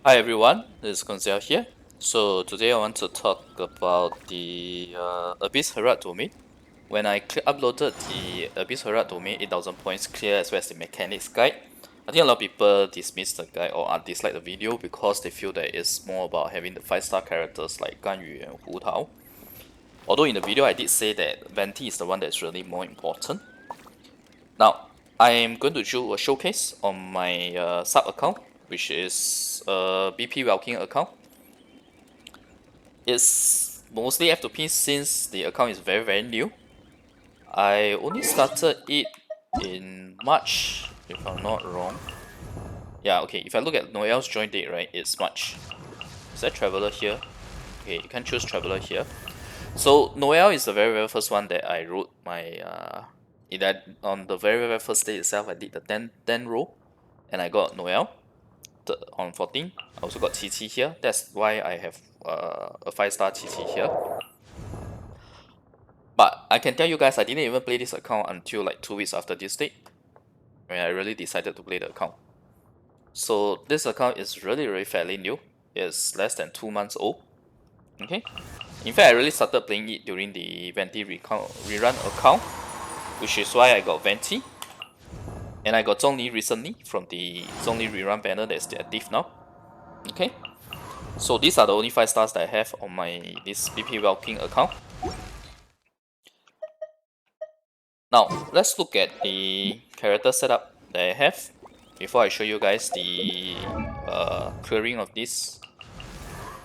Hi everyone, this is Konzel here. So today I want to talk about the Abyss Herald domain. When I uploaded the Abyss Herald domain 8000 points clear as well as the mechanics guide, I think a lot of people dismiss the guide or dislike the video because they feel that it's more about having the 5-star characters like Gan Yu and Hu Tao. Although in the video I did say that Venti is the one that's really more important. Now, I am going to do a showcase on my sub account, which is a BP Welking account. It's mostly F2P since the account is very new. I only started it in March, if I'm not wrong. Yeah, okay, if I look at Noel's join date, right, it's March. Is there Traveler here? Okay, you can choose Traveler here. So Noel is the very first one that I wrote my on the very first day itself. I did the 10 row and I got Noel on 14. I also got Qiqi here. That's why I have a 5-star Qiqi here. But I can tell you guys, I didn't even play this account until like 2 weeks after this date, when I really decided to play the account. So this account is really fairly new. It's less than 2 months old. Okay. In fact, I really started playing it during the Venti rerun account, which is why I got Venti. And I got Zhongli recently from the Zhongli rerun banner that's active now. Okay. So these are the only 5 stars that I have on my this BP Welking account. Now, let's look at the character setup that I have before I show you guys the clearing of this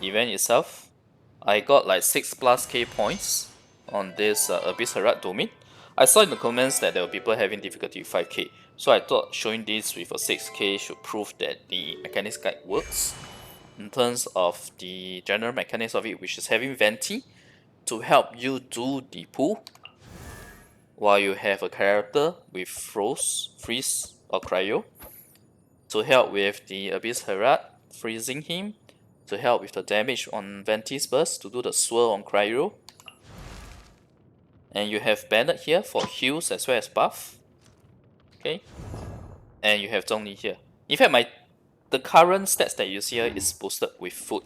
event itself. I got like 6+ K points on this Abyss Herald domain. I saw in the comments that there were people having difficulty with 5K, so I thought showing this with a 6K should prove that the mechanics guide works in terms of the general mechanics of it, which is having Venti to help you do the pull while you have a character with freeze or cryo to help with the Abyss Herald, freezing him, to help with the damage on Venti's burst, to do the swirl on cryo. And you have Bennett here for heals as well as buff. Okay. And you have Zhongli here. In fact, the current stats that you see here is boosted with food.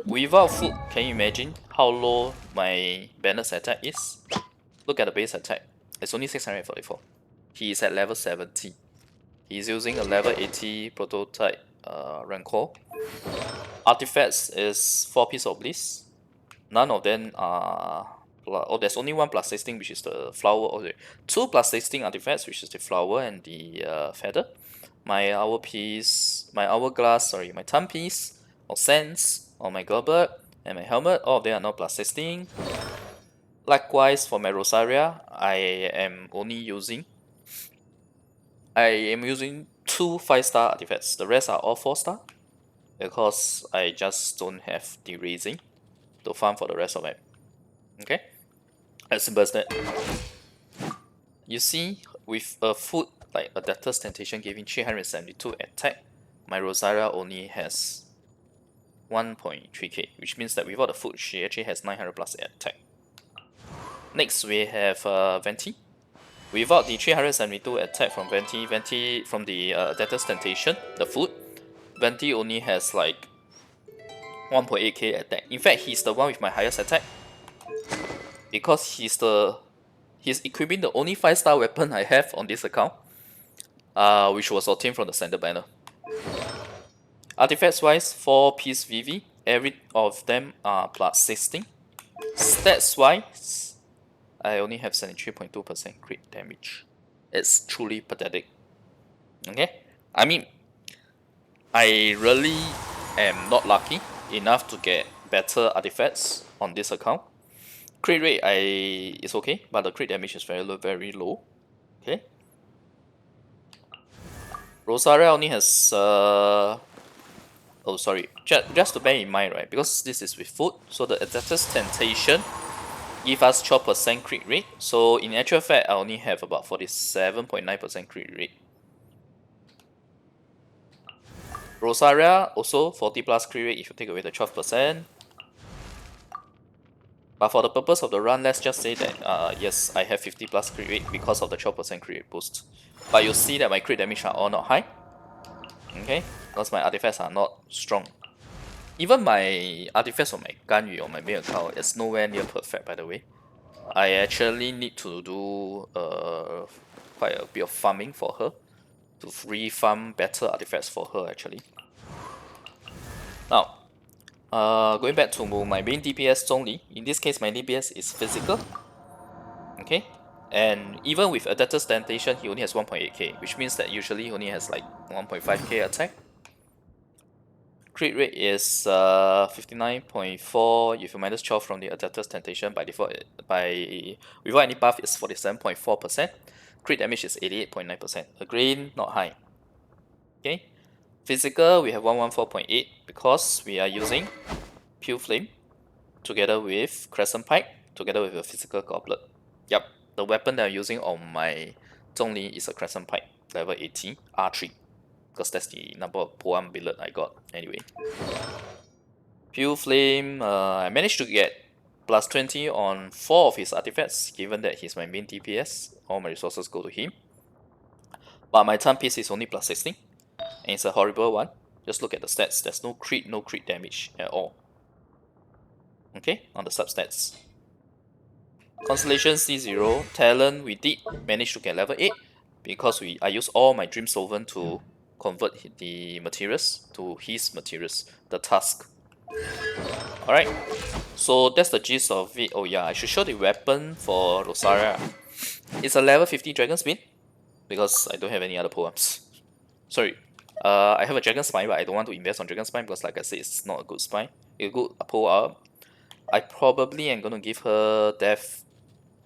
Without food, can you imagine how low my Bennett's attack is? Look at the base attack. It's only 644. He is at level 70. He's using a level 80 prototype Rancor. Artifacts is 4 Pieces of Bliss. None of them are... Oh, there's only one plus 16, which is the flower. Okay. 2 plus 16 artifacts, which is the flower and the feather. My hourglass, my timepiece, or sands, or my goblet, and my helmet, all of them are not plus 16. Likewise, for my Rosaria, I am using 2 5-star artifacts. The rest are all 4-star because I just don't have the raising to farm for the rest of it. Okay, as simple as that. You see, with a food like Adeptal Temptation giving 372 attack, my Rosaria only has 1.3k, which means that without the food, she actually has 900+ attack. Next, we have Venti. Without the 372 attack from Venti from the Adeptal Temptation, the food, Venti only has like 1.8k attack. In fact, he's the one with my highest attack because he's equipping the only 5-star weapon I have on this account, which was obtained from the standard banner. Artifacts wise, 4-piece VV, every of them are plus 16. Stats wise, I only have 73.2% crit damage. It's truly pathetic. Okay? I mean, I really am not lucky enough to get better artifacts on this account. Crit rate is okay, but the crit damage is very low. Okay? Rosaria only has oh sorry, just to bear in mind, right, because this is with food, so the Adeptal Temptation give us 12% crit rate. So in actual fact, I only have about 47.9% crit rate. Rosaria also 40+ crit rate if you take away the 12%. But for the purpose of the run, let's just say that yes, I have 50+ crit rate because of the 12% crit rate boost. But you'll see that my crit damage are all not high. Okay, because my artifacts are not strong. Even my artifacts on my Ganyu on my main account is nowhere near perfect, by the way. I actually need to do quite a bit of farming for her to farm better artifacts for her actually. Now, going back to my main DPS only. In this case, my DPS is physical. Okay, and even with Adeptal Energy, he only has 1.8k, which means that usually he only has like 1.5k attack. Crit rate is 59.4 if you minus 12 from the Adeptal Energy by default. Without any buff is 47.4%. Crit damage is 88.9%. Again, not high. Okay, physical we have 114.8 because we are using Pure Flame together with Crescent Pike together with a physical goblet. Yep, the weapon that I'm using on my Zhongli is a Crescent Pike, level 80, R3. Because that's the number of poem billet I got anyway. Pure Flame, I managed to get plus 20 on 4 of his artifacts, given that he's my main DPS. All my resources go to him. But my turn piece is only plus 16, and it's a horrible one. Just look at the stats, there's no crit damage at all. Okay, on the substats. Constellation C0, talent we did manage to get level 8 because I used all my Dream Solvent to convert the materials to his materials, the task. Alright, so that's the gist of it. Oh yeah, I should show the weapon for Rosaria. It's a level 50 Dragon Spin because I don't have any other poems. Sorry, I have a Dragon Spine, but I don't want to invest on Dragon Spine because like I said, it's not a good spine. It's a good pull up. I probably am gonna give her Death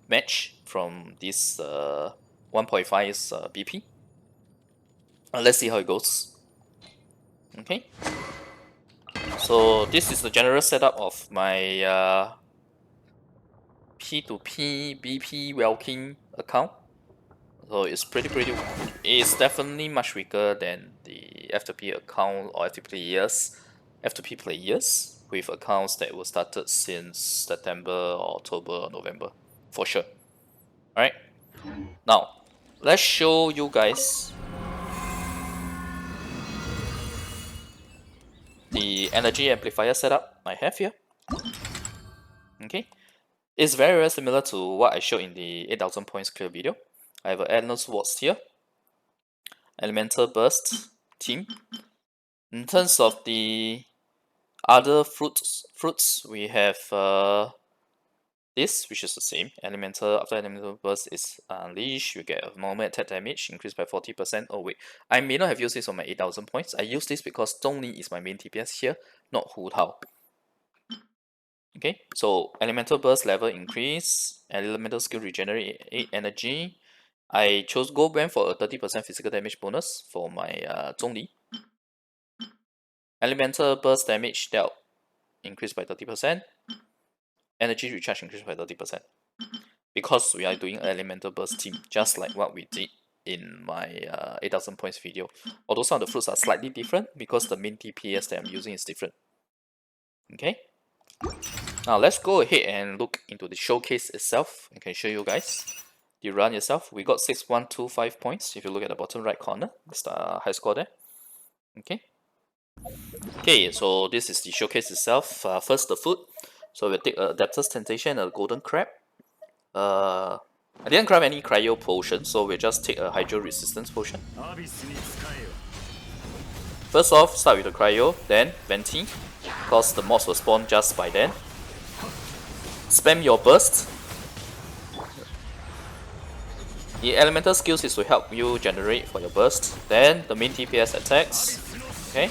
Match from this 1.5's BP. Let's see how it goes. Okay. So this is the general setup of my P2P BP Welking account. So it's it's definitely much weaker than the F2P account or F2P players with accounts that were started since September or October or November, for sure. Alright, now let's show you guys the energy amplifier setup I have here. Okay, it's very similar to what I showed in the 8000 points clear video. I have an Endless Swords here, Elemental Burst team. In terms of the other fruits we have this, which is the same. After Elemental Burst is unleashed, you get a normal attack damage increased by 40%. Oh wait, I may not have used this on my 8000 points. I use this because Zhongli is my main TPS here, not Hu Tao. Okay, so Elemental Burst level increase, Elemental Skill regenerate 8 energy. I chose Gold Band for a 30% physical damage bonus for my Zhongli. Elemental Burst damage dealt increased by 30%. Energy recharge increased by 30%. Because we are doing Elemental Burst team, just like what we did in my 8000 points video. Although some of the fruits are slightly different because the main DPS that I'm using is different. Okay. Now let's go ahead and look into the showcase itself. I can show you guys the run itself. We got 6125 points. If you look at the bottom right corner, it's the high score there. Okay. Okay, so this is the showcase itself. First, the food. So we'll take a Adeptal Temptation and a Golden Crab. I didn't grab any Cryo potion, so we'll just take a Hydro Resistance potion. First off, start with the Cryo, then Venti, because the mobs will spawn just by then. Spam your burst. The elemental skills is to help you generate for your burst. Then the main TPS attacks. Okay.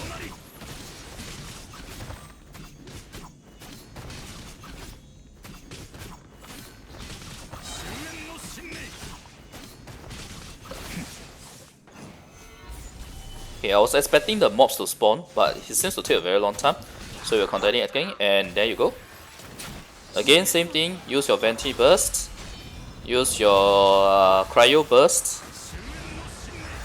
Okay, I was expecting the mobs to spawn, but it seems to take a very long time. So we're continuing attacking, and there you go. Again, same thing, use your Venti burst. Use your Cryo burst.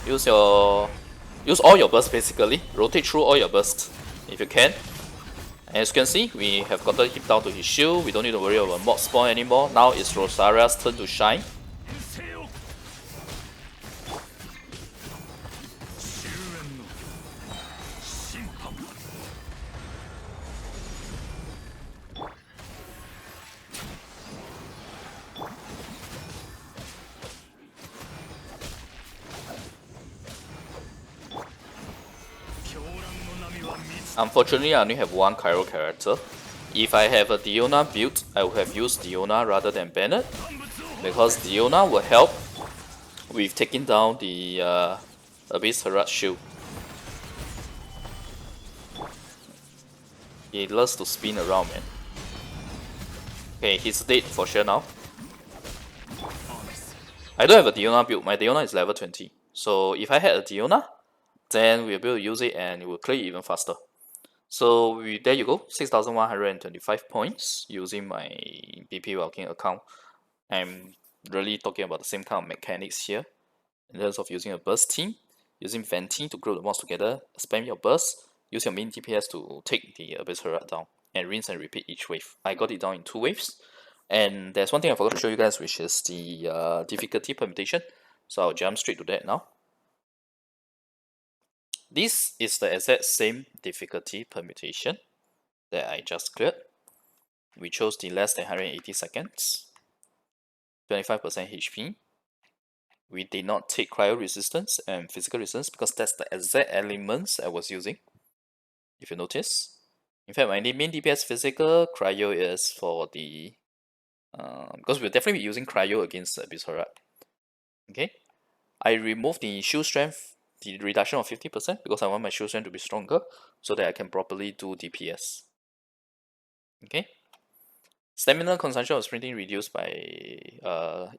Use all your burst basically. Rotate through all your burst if you can. And as you can see, we have gotten him down to his shield. We don't need to worry about mob spawn anymore. Now it's Rosaria's turn to shine. Unfortunately, I only have one Cairo character. If I have a Diona build, I would have used Diona rather than Bennett, because Diona will help with taking down the Abyss Herald shield. He loves to spin around, man. Okay, he's dead for sure now. I don't have a Diona build, my Diona is level 20. So if I had a Diona, then we'll be able to use it and it will clear even faster. So there you go, 6,125 points using my BP Walking account. I'm really talking about the same kind of mechanics here in terms of using a burst team, using Venti to group the mobs together, spam your burst, use your main DPS to take the Abyss Herald down, and rinse and repeat each wave. I got it down in 2 waves. And there's one thing I forgot to show you guys, which is the difficulty permutation. So I'll jump straight to that now. This is the exact same difficulty permutation that I just cleared. We chose the less than 180 seconds, 25% HP. We did not take cryo resistance and physical resistance because that's the exact elements I was using, if you notice. In fact, my main DPS physical, cryo is for the because we'll definitely be using cryo against Abyss Herald. Okay, I removed the shield strength, the reduction of 50% because I want my shield strength to be stronger so that I can properly do DPS. Okay, stamina consumption of sprinting reduced by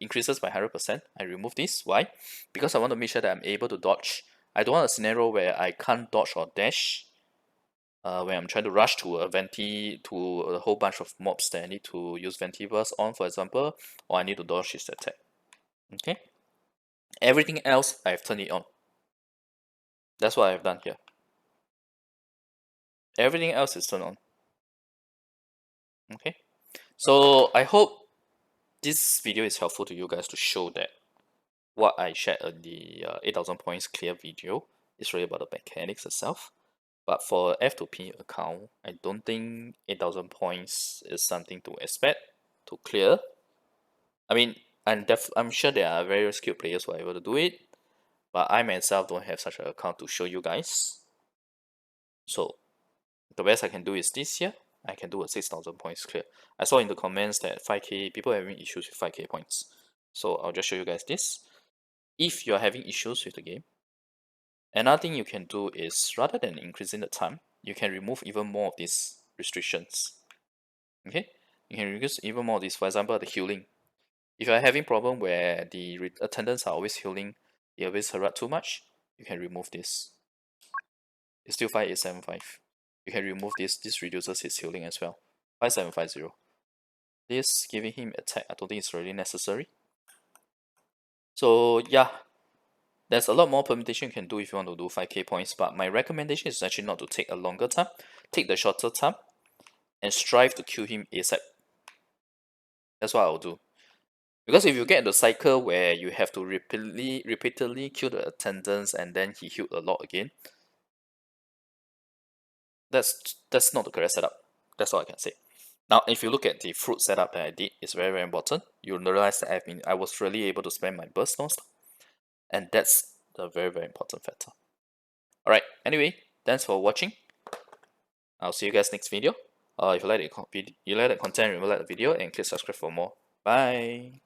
increases by 100%. I remove this. Why? Because I want to make sure that I'm able to dodge. I don't want a scenario where I can't dodge or dash when I'm trying to rush to a Venti, to a whole bunch of mobs that I need to use Venti burst on, for example, or I need to dodge his attack. Okay? Everything else, I've turned it on. That's what I've done here. Everything else is turned on. Okay? So, I hope this video is helpful to you guys to show that what I shared in the 8,000 points clear video is really about the mechanics itself. But for F2P account, I don't think 8,000 points is something to expect to clear. I mean, I'm sure there are very skilled players who are able to do it, but I myself don't have such an account to show you guys. So the best I can do is this here. I can do a 6,000 points clear. I saw in the comments that 5k people are having issues with 5k points. So I'll just show you guys this. If you're having issues with the game, another thing you can do is, rather than increasing the time, you can remove even more of these restrictions. Okay, you can reduce even more of this. For example, the healing. If you're having problem where the attendants are always healing the Abyss Herald too much, you can remove this. It's still 5875. You can remove this. This reduces his healing as well. 5750. This giving him attack, I don't think it's really necessary. So yeah, there's a lot more permutation you can do if you want to do 5k points, but my recommendation is actually not to take a longer time. Take the shorter time and strive to kill him ASAP. That's what I'll do. Because if you get the cycle where you have to repeatedly kill the attendants and then he healed a lot again, that's not the correct setup. That's all I can say. Now, if you look at the fruit setup that I did, it's very, very important. You'll realize that I was really able to spam my burst non-stop, and that's the very, very important factor. Alright, anyway, thanks for watching. I'll see you guys next video. If you like the content, remember to like the video and click subscribe for more. Bye!